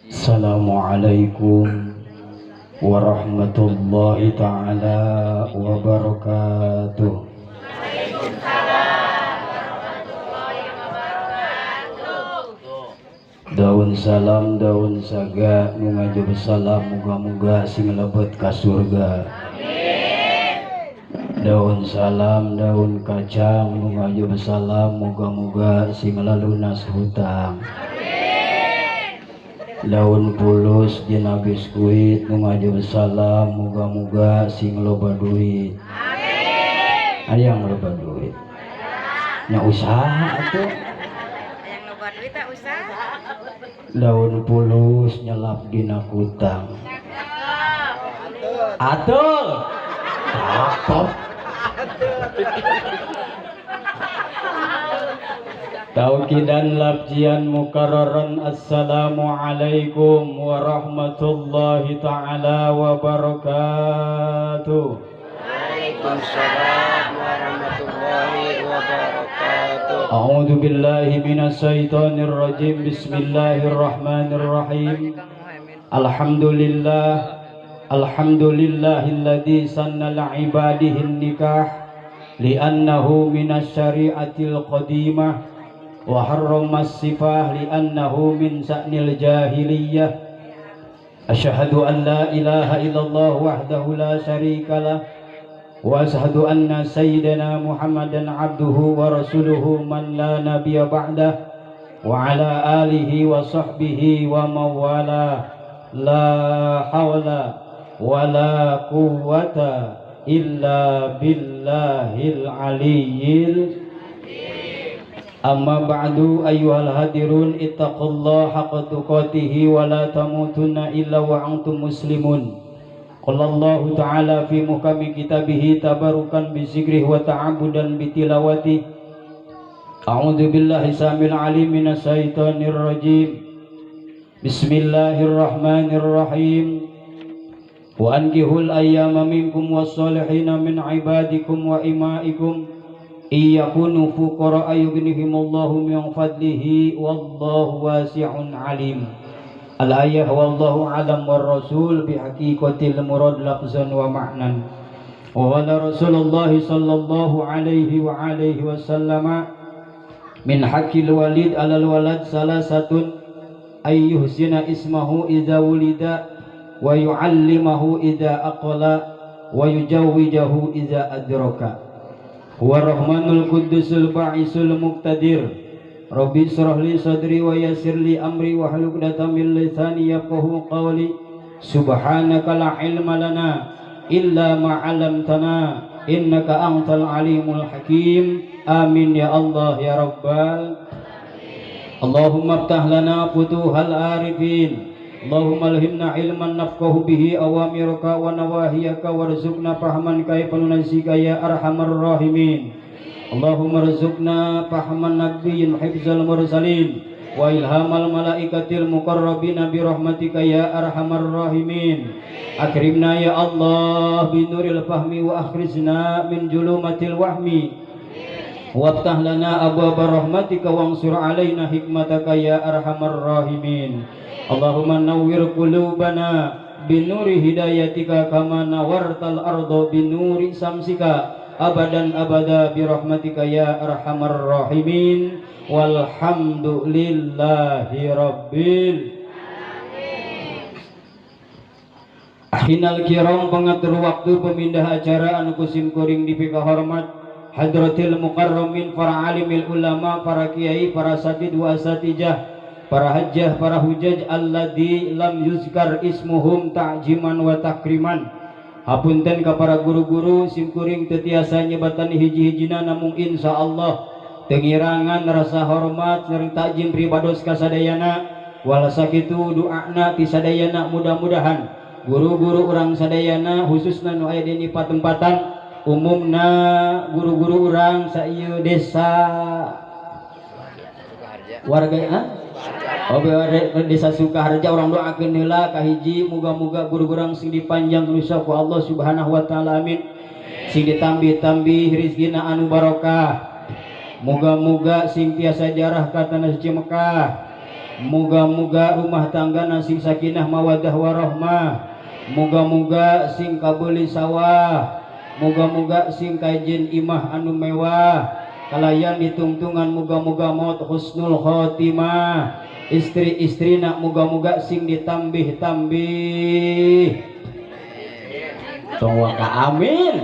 Assalamualaikum warahmatullahi ta'ala wabarakatuh. Daun salam daun saga nu ngajub salam muga-muga sing lebet ka surga. Daun salam daun kacang nu ngajub salam muga-muga sing lalunas hutang. Daun pulus dina biskuit nu ngajub salam muga-muga sing loba duit. Hayang loba duit. Nya usaha atuh. Hayang loba duit tak usaha. Daun pulus nyelap dina kutang. Atul. Cakep. Taukidan labjian mukarraran. Assalamualaikum warahmatullahi ta'ala wabarakatuh. Waalaikumsalam warahmatullahi wabarakatuh. A'udzu billahi minas syaitonir rajim. Bismillahirrahmanirrahim. Alhamdulillahilladzi sannal ibadihin nikah li'annahu minas syari'atil qadimah wa harramas sifah li'annahu min sa'nil jahiliyah. Asyhadu an la ilaha illallah wahdahu la syarikalah wa asyhadu anna sayyidana Muhammadan abduhu wa rasuluhu man la nabiyya ba'dah wa ala alihi wa sahbihi wa mawala. La hawla wa la quwwata illa billahil aliyyil. Amma ba'du ayyuhal hadirun ittaqullaha haqqa tuqatih wa la tamutunna illa wa antum muslimun. Qala Allah ta'ala fi muhkami kitabih tabarukan bi zikrih wa ta'abudan bi tilawati. A'udzu billahi samil alim minas syaitonir rajim. Bismillahirrahmanirrahim. Wa ankihul ayyama minkum was-solihina min ibadikum wa imaikum iyakunu fuqara yughnihimullahu min fadlihi wallahu wasi'un alim. Al-ayah wallahu alam war rasul bihaqiqatil murad lafzan wa ma'nan. Wa qala Rasulullah sallallahu alaihi wa alihi wasallam min haqqil walid alal walad salasatun ayyuhsina ismahu idza wulida wa yu'allimahu idza aqla wa yujawwijahu idza adraka. Wa rahmanul qudusul ba'isul muqtadir. Rabbi israh li sadri wa yassir li amri wa hlul 'uqdatam min lisani yafqahu qawli. Subhanaka la ilma lana illa ma 'allamtana innaka antal alimul hakim. Amin ya Allah ya rabbal. Allahumma iftah lana futuhal arifin. Allahumma alhimna ilman nafqahu bihi awamiraka wa nawahiyaka warzuqna fahman kaifa nunzika ya arhamar rahimin. Allahumma rzuqna fahman nabiyyin hifzal mursalin wa ilhamal malaikatil muqarrabina bi rahmatika ya arhamar rahimin. Akrimna ya Allah bi nuril fahmi wa akhrijna min julumatil wahmi waftah lana abwaaba rahmatika wansur alaina hikmataka ya arhamar rahimin. Allahumma nawwir qulubana binuri hidayatika kama nawartal ardo binuri samsika abadan abada birahmatika ya arhamar rahimin. Walhamdulillahi rabbil Ahinal kiram pengatur waktu pemindah acara anu kusim kuring dipika hormat hadratil mukarramin para alimil ulama para kiai para satid wa asatijah para hajjah para hujaj alladzi lam yuzkar ismuhum ta'jiman wa takriman. Hapunten ka para guru-guru simkuring teu tiasa nyebatan hiji-hijina namun insyaallah tengirangan rasa hormat sareng takjim pribados ka sadayana. Wala sakitu doana ti sadayana mudah-mudahan guru-guru urang sadayana khususna nu aya di tempatan umumna guru-guru urang sa ieu desa warga desa Sukaharja orang doakeun heula ka hiji muga-muga guru-gurang sing dipanjang nusa ku Allah Subhanahu wa taala amin. Sing ditambih-tambih rezekina anu barokah. Muga-muga sing tiasa jarah ka tanah suci Mekah. Muga-muga rumah tanggana sing sakinah mawaddah warahmah, muga-muga sing kabeli sawah, muga-muga sing kajen imah anu mewah, kalayan ditungtungan muga-muga maut husnul khotimah, istri-istri nak muga-muga sing ditambih-tambih. Tong ka amin.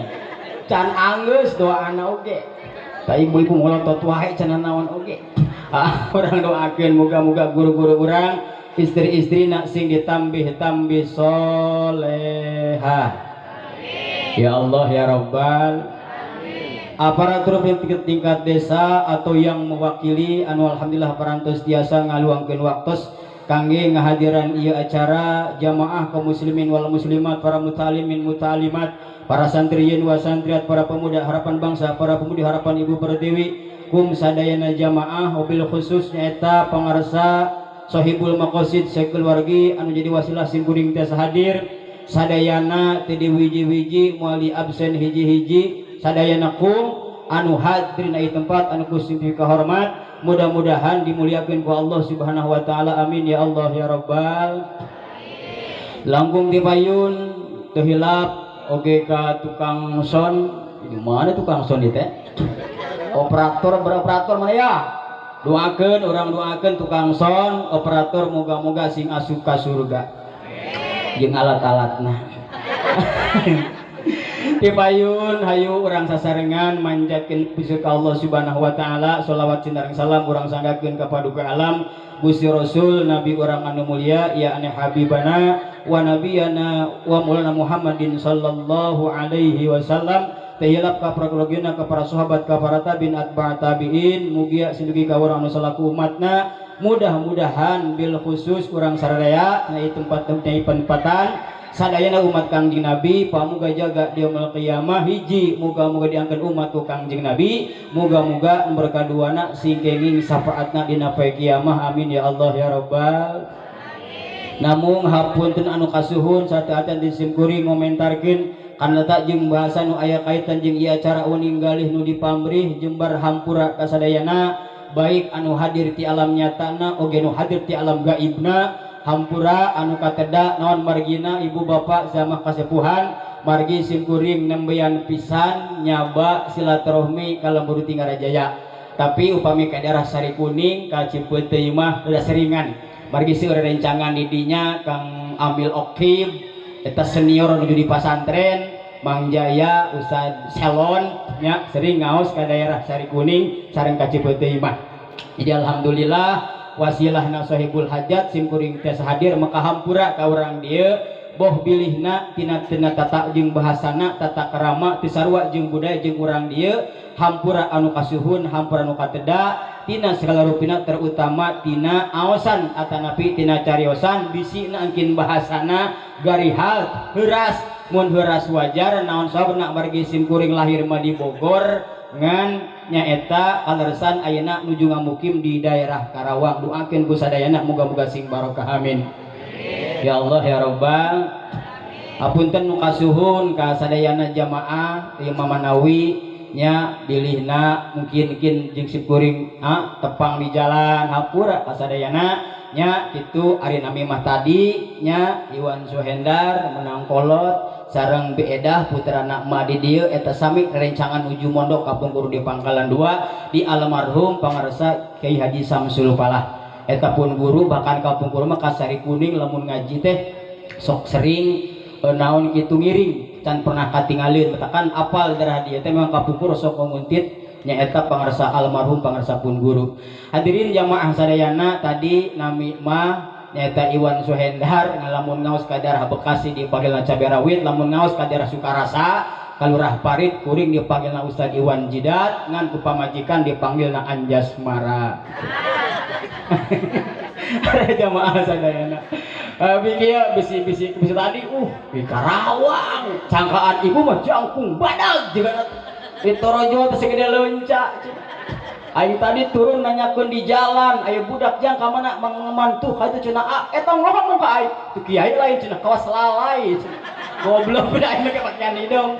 Can anggeus doana oge. Ta ibu-ibu ngolotot wae cenah naon oge. Urang doakeun muga-muga guru-guru urang, istri-istri nak sing ditambih-tambih solehah. Ya Allah ya Rabbal. Aparatur tingkat desa atau yang mewakili anu alhamdulillah parantos tiasa ngaluangkeun waktos kangge ngahadiran ieu acara jamaah kaum muslimin wal muslimat, para mutalimin mutalimat, para santriyin wa santriat, para pemuda harapan bangsa, para pemudi harapan ibu pertiwi, kum sadayana jamaah wabil khusus nyaeta pangarsa sahibul maqasid sakeluargi anu jadi wasilah sim kuring tiasa hadir, sadayana teu diwiji-wiji moali absen hiji-hiji, sadayana kum anu hadir na tempat anu kusing kahormat, mudah-mudahan dimuliakeun ku Allah Subhanahu wa taala. Amin ya Allah ya Rabbal. Langkung dipayun teu hilap oge ka tukang son. Di mana tukang son ieu teh? Operator mana ya? Doakeun urang doakeun tukang son, operator moga-moga sing asup ka surga. Jeung alat-alatna. Dipayun hayu urang sasarengan manjatkeun puji ka Allah Subhanahu wa taala, sholawat cinta salam urang sanggakeun ka paduka alam Gusti Rasul Nabi urang anu mulia ya ane habibana wa nabiyana wa maulana Muhammadin sallallahu alaihi wasallam, tehilap ka prologina ka para sahabat ka para tabiin atba tabiin, mugia sinugi ka urang anu salaku umatna, mudah-mudahan bil khusus urang sararea na tempatan sadayana umat Kangjeng Nabi pamuga jaga di yaumul qiyamah hiji muga-muga diangkat umat ku Kangjeng Nabi, muga-muga berkaduana sing kenging syafaatna dina poe kiamah. Amin ya Allah ya Rabbal. Namung hapunten anu kasuhun sateatan disim kuring ngomentarkeun kana tak jeung bahasa nu aya kaitan jeung ieu acara uninggalih nu dipamrih jembar hampura kasadayana baik anu hadir ti alam nyatana oge nu hadir ti alam gaibna, hampura anu kateda naon margina ibu bapak zamah kasepuhan margi simkuring nembean pisan nyaba silaturahmi ka lembur Tinggarajaya, tapi upami ka daerah Sari Kuning ka Cipeuteuy mah udah seringan margi seueur rencangan didinya Kang Amil Okib eta senior nuju di pasantren Mang Jaya Ustad Selon nya sering ngaos ka daerah Sari Kuning sareng ka Cipeuteuy mah. Jadi alhamdulillah wasilah na sahibul hajat simkuring tiasa hadir maka hampura ka urang dieu boh bilihna tina tata jeung bahasana tata krama ti sarua jeung budaya jeung urang dieu hampura anu kasuhun hampura anu kateda tina segala rupina terutama tina aosan atanapi tina cariosan bisina angkin bahasana garihal heuras mun heuras wajar naon sabarna margi simkuring lahir mah di Bogor ngan nyaeta kalersan ayeuna nuju ngamukim di daerah Karawang. Doakeun ku sadayana muga-muga sing barokah amin ya Allah ya Rabbal. Hapunten nu kasuhun ka sadayana jamaah Imam Manawi nya bilihna mungkin jeung simkuring tepang di jalan hampura ka sadayana nya kitu ari nami mah tadi nya Iwan Suhendar menang kolot sareng Beedah putrana ma di dieu eta sami rencangan nuju mondok ka Pungkur di Pangkalan 2 di almarhum pangarsa Kyai Haji Samsul Falah eta pun guru bahkan ka Pungkur mah ka Sari Kuning lamun ngaji teh sok sering naon kitu ngiring can pernah katingalieun metakan apal darah dieu teh memang ka Pungkur sok nguntit nyaeta pangarsa almarhum pangarsa pun guru. Hadirin jamaah sadayana tadi nami mah nyaeta Iwan Suhendar ngalamun ngaos ka daerah Bekasi dipanggilna Cabe Rawit, lamun ngaos ka daerah Sukarasa kalurah Parit kuring dipanggilna Ustad Iwan Jidat, ngan ku pamajikan dipanggilna Anjasmara. Ada jamaah sadayana bikieu bisi tadi di Karawang cangkaan ibu mah jangkung badag juga di Torojo teh segede leunca. Aing tadi turun nanyakeun di jalan, aya budak jang ka mana mantu ka itu cenah eta ngomong ka aing. Tu kiai lain cenah kawas lalai. Goblok beda aing make pakaian hidung.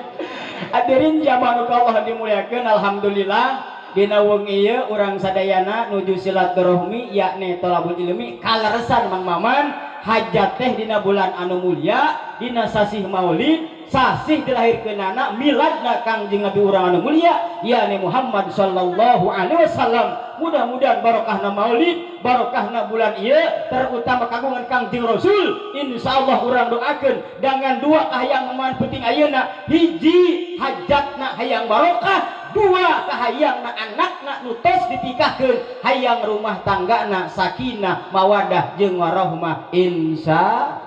Hadirin jamaah nu Allah dimuliakeun alhamdulillah dina wengi ieu urang sadayana nuju silaturahmi yakni thalabul ilmi kaleresan Mang Maman hajat teh dina bulan anu mulia dina sasih Maulid sasih dilahirkeunana miladna Kangjeng Nabi urang anu mulia yakni Muhammad sallallahu alaihi wasallam. Mudah-mudahan barokahna Maulid barokahna bulan ieu terutama kagungan Kangjeng Rasul insyaallah urang doakeun dengan dua kahayang Maman penting ayeuna hiji hajatna hayang barokah dua kahayangna anakna nutos ditikahkeun hayang rumah tanggana sakinah mawadah jeung warahmah insya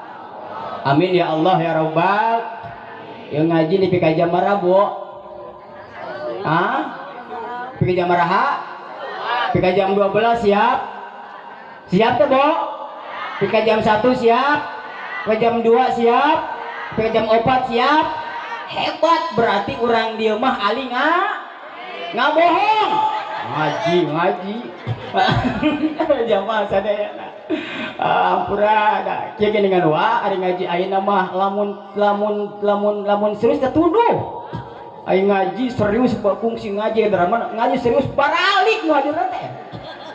amin ya Allah ya rabbal yang ngaji di pika jam marabo pika jam maraha pika jam 12 siap siap tuh Bo pika jam 1 siap pika jam 2 siap pika jam 4 siap hebat berarti orang dia mah ali nggak bohong ngaji jamaah sadayana ampura da kieu ge dengan wa ari ngaji ayeuna mah lamun serius ketuduh ai ngaji serius fungsi ngaji drama ngaji serius baralik nu hadirna teh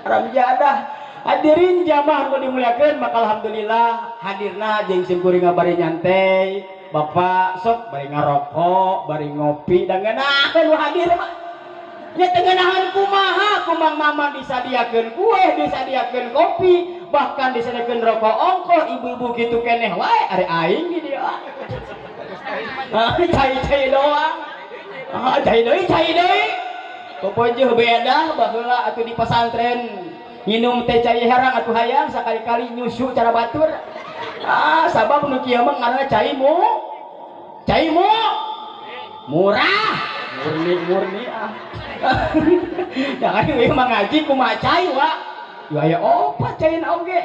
aram jadah hadirin jamaah nu dimuliakeun maka alhamdulillah hadirna jeung simkuring bari nyantai Bapak sok bari ngarokok bari ngopi dan ngeunaheun hadir mah nya tengenahan kumaha kumang Maman disadiakeun kue disadiakeun kopi bahkan disadiakeun rokok ongko ibu-ibu gitu keneh wae ari aing di dieu cai doang cai deui popojeun beda baheula atuh di pesantren nginum teh cai herang atuh hayang sakali-kali nyusu cara batur sabab nu kieu mah ngaranna cai murah murni jangan memang ngaji kumaha cai wa ya opat cain oge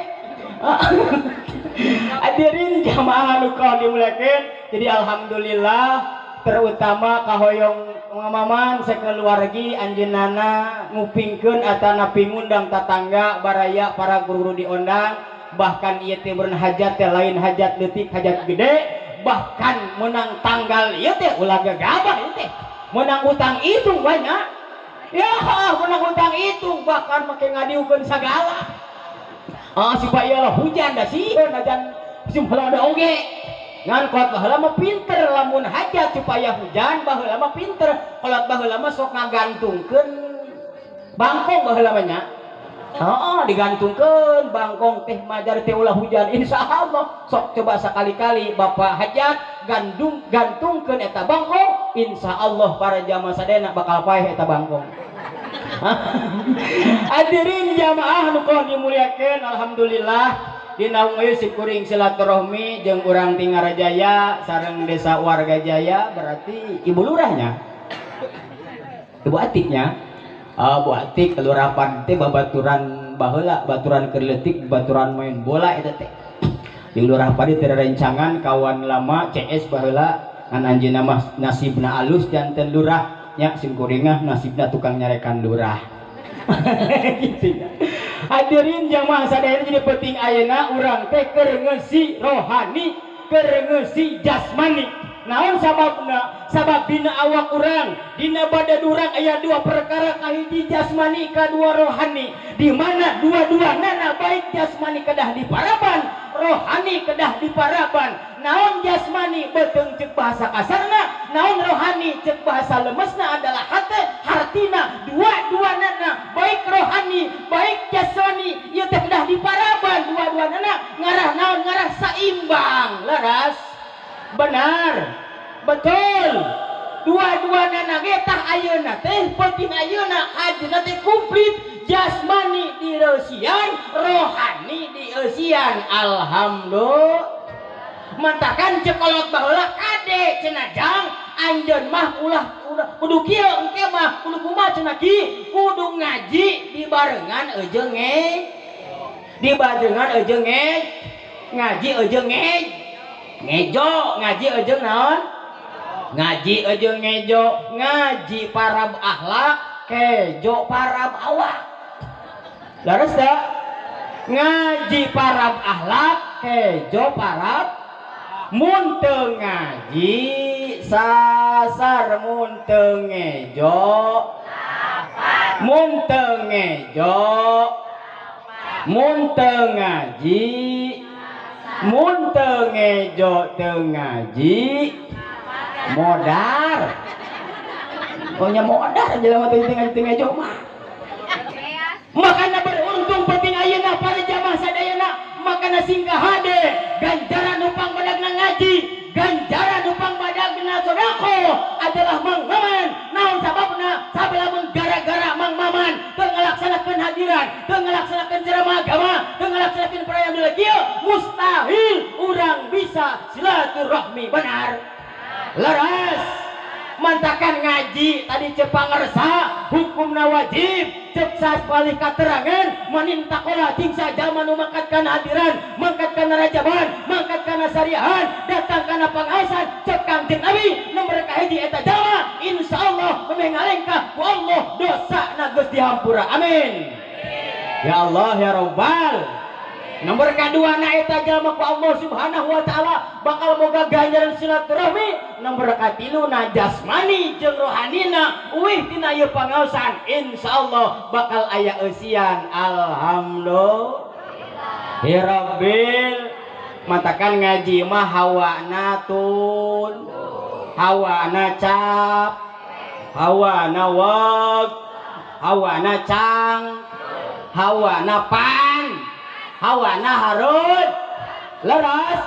hadirin jamaah anu dimuliakeun jadi alhamdulillah terutama kahoyong Maman sakeluargi anjeunana ngupingkeun atana pingundang tatangga baraya para guru diondang bahkan ieu teh beun hajat teh lain hajat leutik hajat gede bahkan menang tanggal ieu teh ulah gagabah ieu teh menang utang hitung banyak ya menang utang hitung bahkan make ngadiukeun sagala supaya lah hujan da sieun ajan sim heula da oge ngan kolot baheula mah pinter lamun hajat supaya hujan baheula mah pinter kolot baheula mah sok ngagantungkeun bangkong baheula mah nya digantungkeun bangkong teh majar teh ulah hujan insyaallah sok coba sekali-kali Bapak hajat gantungkeun eta bangkong insyaallah para jamaah sadayana bakal paeh eta bangkong hadirin jamaah nu dimuliakeun alhamdulillah dina ieu sikuring silaturahmi jeung urang Tingarajaya sareng desa Warga Jaya berarti ibu lurahnya ibu atiknya Bu Atik kelurahan teh babaturan baheula baturan keur leutik baturan main bola eta teh di lurah padi teu rencangan kawan lama CS baheula ngan anjeunna mah nasibna alus janten lurah nya simkuringah nasibna tukang nyarekan lurah gitu. Hadirin jamaah sadayana jadi penting ayeuna urang teh keur ngeusi rohani keur ngeusi jasmani naon sababna sabab dina awak urang dina badan urang aya dua perkara kahiji jasmani kadua rohani di mana dua-duana baik jasmani kedah diparaban rohani kedah diparaban naon jasmani beuteung ceuk bahasa kasarna naon rohani ceuk bahasa lemesna adalah hate hartina dua-duana baik rohani baik jasmani ieu teh kedah diparaban dua-duana ngarah naon ngarah saimbang laras benar betul dua-duana nage tah ayeuna teh penting ayeuna hajna teh komplit jasmani direusian rohani dieusian alhamdulillah mantakan cekolot baheula kade cenah jang anjeun mah ulah kudu kieu engke mah kudu kumaha cenah ki kudu ngaji dibarengan eujeung dibarengan eujeung ngaji eujeung ngejo ngaji eujeung naon ngaji eujeung ngejo ngaji parab akhlak kejo parab awak laras da ngaji parab akhlak kejo parab mun teu ngaji sasar mun teu ngejo mun teu ngejo mun teu ngaji mun teu ngejo teu ngaji modar pokoknya modar jelema teu ngaji ngejo mah makana beruntung penting ayeuna para jamaah sadayana makana singgah hade ganjaran upang badag ngaji ganjaran upang badag sodako adalah Mang Maman naon sababna sabalamun gara-gara Mang Maman teu ngalaksanakeun hadiran teu ngalaksanakeun ceramah agama teu ngalaksanakeun perayaan kieu mustahil urang bisa silaturahmi benar leres mantakan ngaji tadi cepangersa hukumna wajib cek sapalih katerangan maninta kola ting sajama nu mangkat kana hadiran mangkat kana rajaban mangkat kana sariahan datang kana pangaosan cek Kangjeng Nabi nomor kahiji eta jalma insyaallah memengalengka ku Allah dosa na geus dihampura amin ya Allah ya Rabbal nomor kedua na eta jalma ku Allah Subhanahu wa taala bakal boga ganjaran silaturahmi nomor katilu na jasmani jeung rohanina uih tina ieu pangaosan insyaallah bakal aya eusian alhamdulillah ya rabbil matakan ngaji mah hawana tun hawana cap hawana wag hawana cang hawana pan hawana harut leras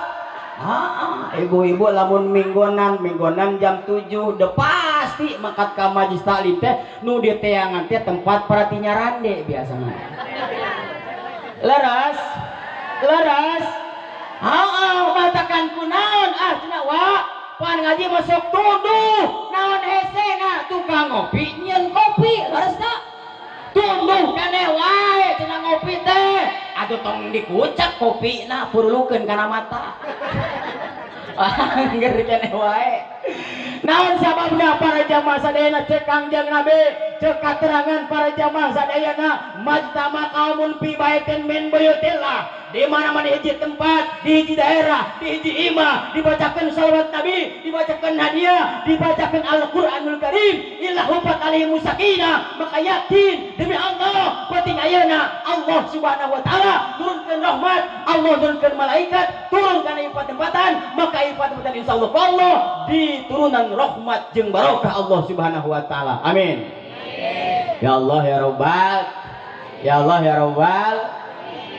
ibu-ibu lamun minggonan jam 7 udah pasti mangkat ka majlis taklim teh nu di teangan teh tempat peratinya rande biasanya leras matakan kunaon cenah wa pan ngaji masuk tuduh naon hesena tukang ngopi nyeun kopi leres tak tunduh kene wae cenah ngopi teh atuh tong dikucak kopi na purulukeun kana mata ngeri kene wae naon sababna para jamaah sadayana cek Kangjeng Nabi cek katerangan para jamaah sadayana majtama qaumun fi baitin min buyutillah di mana-mana hiji tempat di hiji daerah di hiji imah dibacakan salawat Nabi dibacakan hadiah dibacakan Al-Qur'anul Karim illa hufat alaihim sakinah maka yakin demi Allah penting ayeuna Allah Subhanahu wa taala turunkeun rahmat Allah turunkeun malaikat turun kana tempat-tempatan maka tempat-tempatan insyaallah Allah diturunan rahmat jeung barokah Allah Subhanahu wa taala amin ya Allah ya Rabbal ya Allah ya Rabbal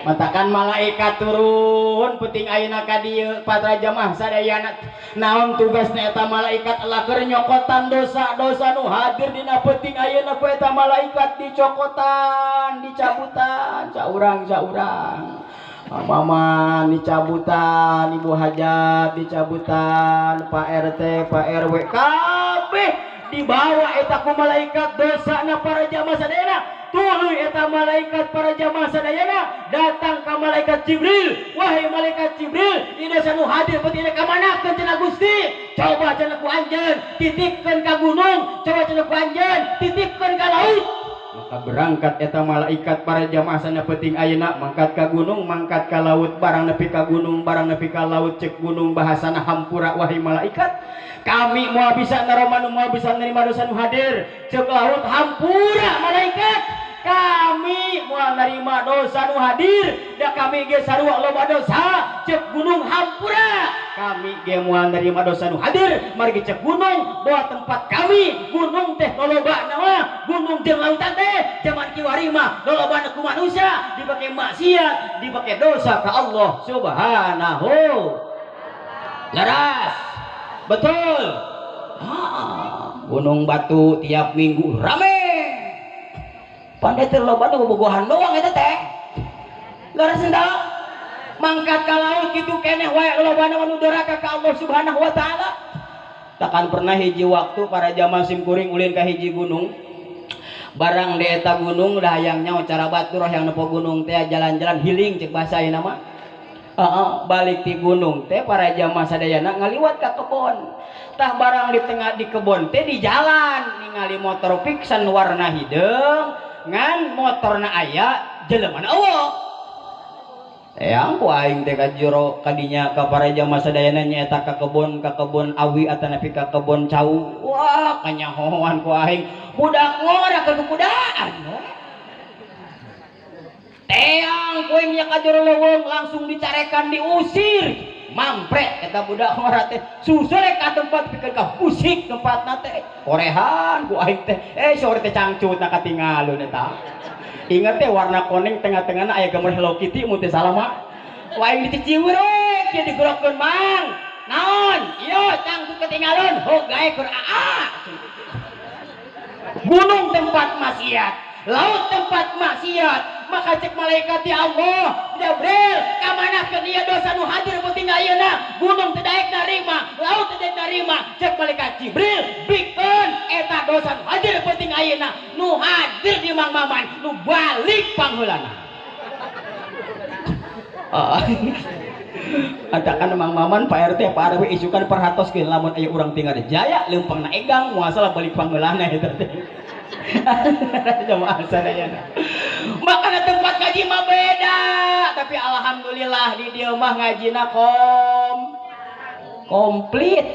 matakan malaikat turun penting ayeuna ka dieu patra jamaah sadayana naon tugasna eta malaikat Allah keur nyokotan dosa-dosa nu hadir dina penting ayeuna ku eta malaikat dicokotan dicabutan saurang Mama dicabutan ibu hajat dicabutan Pak RT Pak RW kabeh dibawa eta ku malaikat dosana para jamaah sadayana tuluy eta malaikat para jamaah sadayana datang ka malaikat Jibril wahai malaikat Jibril ieu dosa nu hadir peuting ka manakeun cenah Gusti coba cenah ku anjeun titipkeun ka gunung coba cenah ku anjeun titipkeun ka laut maka berangkat eta malaikat para jamaah sana peuting ayeuna mangkat ka gunung mangkat ka laut barang nepi ka gunung barang nepi ka laut cek gunung bahasana hampura wahai malaikat kami moal bisa naroma moal bisa nerima dosa nu hadir cek laut hampura malaikat kami moal nerima dosa nu hadir da kami ge sarua loba dosa cek gunung hampura kami ge moal nerima dosa nu hadir margi cek gunung bawa tempat kami gunung teh loloba nawa gunung jeung lautan teh zaman kiwari mah loloba ku manusia dipake maksiat dipake dosa ka Allah Subhanahu leras betul gunung batu tiap minggu rame pandai terloba nu bobogohan doang eta teh leres henteu mangkat ka laut kitu keneh wae lolobana nu doraka ka Allah Subhanahu wa taala takkan pernah hiji waktu para jamaah simkuring ulin ka hiji gunung barang di eta gunung dah hayang nyaho cara batur hayang nepo gunung teh jalan-jalan healing cek basa ayeuna mah balik ti gunung teh para jamaah sadayana ngaliwat ka kebon tah barang di tengah di kebon teh di jalan ningali motor piksan warna hideung ngan motorna aya jeleumana eueuh Yang ku aing teh ka jero kadinya ka pareja masa dayana nyaeta ka kebon awi atanapi ka kebon cau. Wah kanyahoan ku aing budak ngora kekudaan. Teang ku aing nya ka jero leuweung langsung dicarekan diusir. Mampret eta budak ngora teh susule ka tempat pikeun ka musik tempatna teh. Korehan ku aing teh sore teh cangcut na katingalun eta. Ingat teh warna kuning tengah-tengahna aya gambar Hello Kitty mun teh salah mah. Waing dicicieur we kieu digorokkeun mang. Naon? Ieu cangcut ketinggalun. Hog gae keur aa. Gunung tempat maksiat, laut tempat maksiat. Maka cek malaikat ya Allah, Jibril, kamanakeun ieu dosa nu hadir peuting ayeuna. Gunung teu daek narima, laut teu daek narima. Cek malaikat Jibril, bikeun eta dosa nu hadir peuting ayeuna. Nu hadir di Mang Maman, nu balik pangheulana. Adakan Mang Maman Pak RT Pak RW isukan perhatoskeun lamun aya urang tinggal jaya leumpangna egang muasal balik pangheulana eta teh. Jamaah sadayana. Makana tempat ngaji mah beda, tapi alhamdulillah di dieu mah ngajina komplit.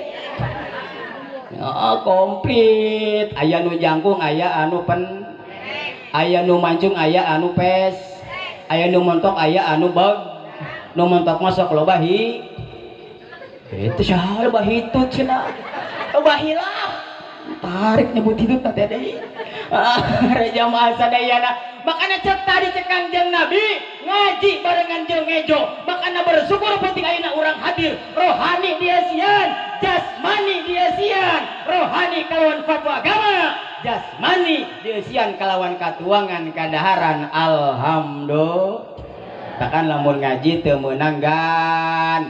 Komplit. Aya nu jangkung, aya anu aya nu mancung, aya anu pes, aya nu montok, aya anu bag. Nu montok mah sok loba itu saha loba hitut cenah. Loba hilaf. Tarik nyebut hidup tadi ada jamaah sadayana. Makanya cek tadi cek Kangjeng Nabi ngaji barengan jeung ngejo. Makanya bersyukur penting ayeuna urang hadir. Rohani dia sian, jasmani dia sian. Rohani kalawan fatwa agama, jasmani dia sian kalawan katuangan kadaharan. Alhamdulillah. Takkan lamun ngaji teu meunanggan.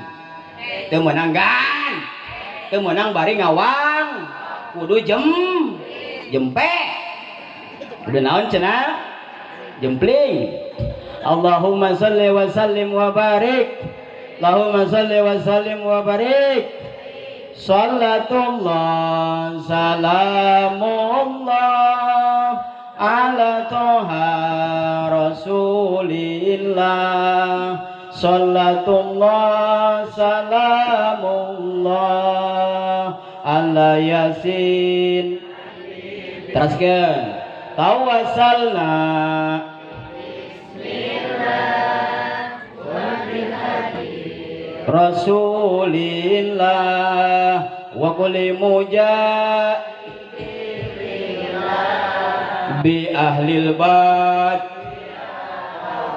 Teu meunanggan. Teu meunang bari ngawang. Kudu jempe. Udah naon cenah? Jempling. Allahumma shalli wa sallim wa barik. Allahumma shalli wa sallim wa barik. Sallatullah salamullah ala toha rasulillah. Sallatullah salamullah ala yasin. Teruskan. Tawassalna bismillah wa bil hadi rasulillah wa kulli mujahidillah bi ahlil bad.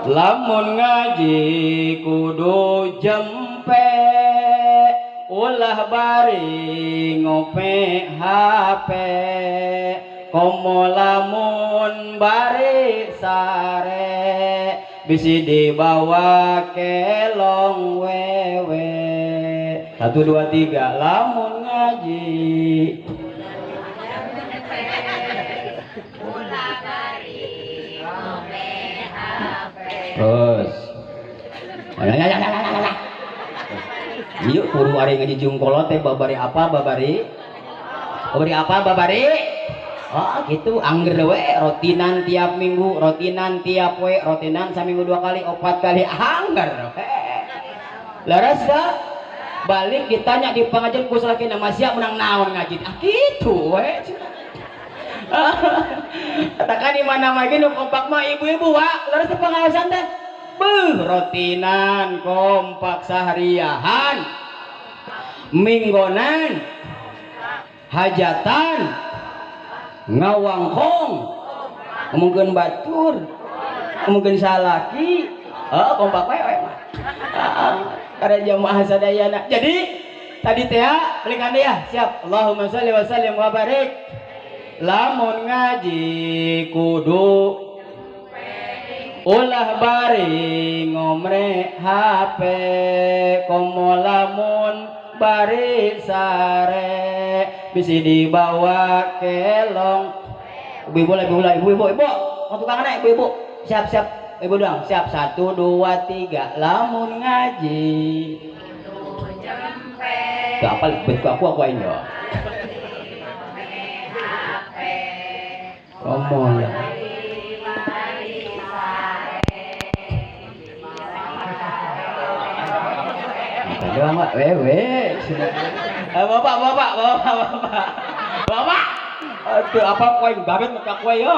Lamun ngaji kudu jempe, ulah bari ngope HP. Komo lamun bari sare, bisi dibawa kelong wewe. 1, 2, 3 lamun ngaji. Ulah bari ngope HP. Terus. Yuk kudu ari ngaji jungkolot teh babari apa babari? Babari apa babari? Oh gitu angger we rotinan tiap minggu, rotinan tiap we, rotinan saminggu 2 kali, 4 kali angger. Laras dah balik ditanya di pengajian ku salakina masih menang naon ngaji. Ah gitu we. Katakan di mana lagi nu kompak mah ibu-ibu wa, laras pengawasan teh. Beuh rotinan kompak sahariahan. Minggonan hajatan ngawangkong ngomongkeun batur ngomongkeun salaki kompak wae mah kada jamaah sadayana. Jadi tadi teh balikan deh ya siap. Allahumma shalli wa sallim wa barik. Lamun ngaji kudu ulah bari ngomre HP. Komo lamun bari sare bisi dibawa kelong. Ibu-ibu waktu kangen ibu-ibu siap ibu doang siap 1, 2, 3 lamun ngaji gak apa betul aku aja ngomong Aduh, mak, wewe. Bapak, bapak, bapak, bapak. Bapak. Aduh, apa kue babet maka kue yo.